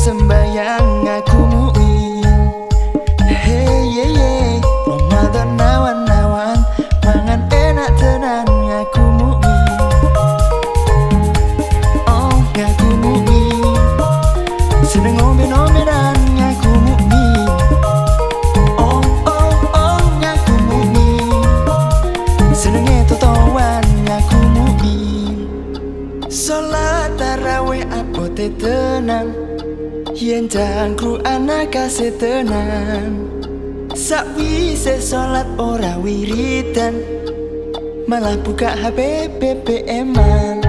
sembayang aku muin. Hey yeah yeah, Ramadan nawan-nawan, mangan enak tenan aku muin. Oh aku muin, seneng ngombe-ngombean aku muin. Oh oh oh aku muin, senenge totoan aku muin. Salat tarawih apote tenang, yen jangkru anak kasih tenang. Sakwise sholat ora wiridan, malah buka HP BBM-an.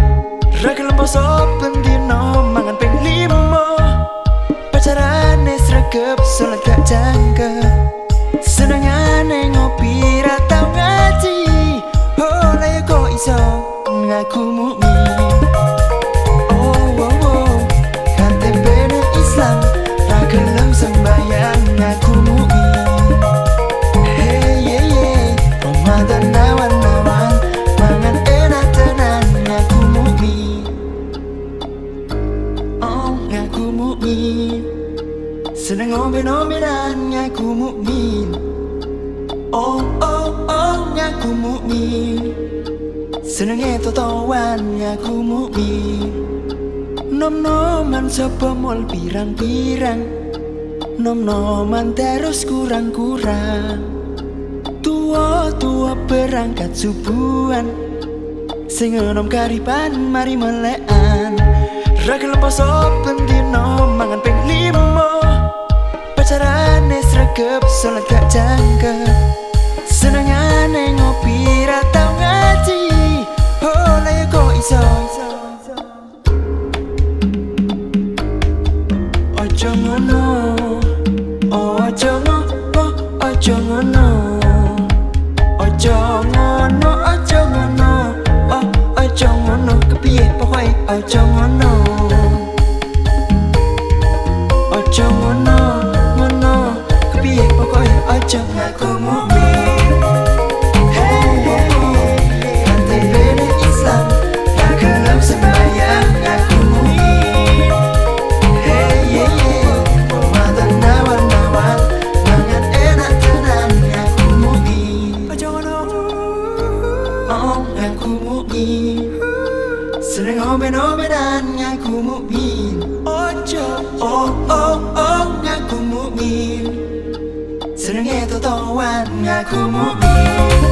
Ragil poso pendino mangan ping 5, pacarane sregep sholat gak jangkep. Senengane ngopi ra tau ngaji, oh lah kok iso ngaku mukmin. Sembayang aku muin. Hey yeah yeah, Ramadan nawan-nawan, mangan enak tenan aku muin. Oh aku muin, seneng ngombe-ngombean aku muin. Oh oh oh aku muin, senenge totoan aku muin. Nom-noman sapa mol pirang-pirang, nom-noman terus kurang-kurang. Tua-tua berangkat subuhan, sing enom karipan mari melekan. Ragil poso pendino mangan ping 5, pacarane sregep sholat gak jangkep. Senengane ngopi ra tau ngaji, oh lah kok iso. Ojo ngono, ojo ngono, ojo ngono, ojo ngono, ojo ngono, oh ojo ngono, kepiye pokoke ojo ngono. Ojo ngono, ngono, kepiye pokoke ojo ngaku mukmin. Aku muin, seneng ngombe-ngombean aku muin. Ojo, oh oh oh aku muin, senenge totoan aku muin.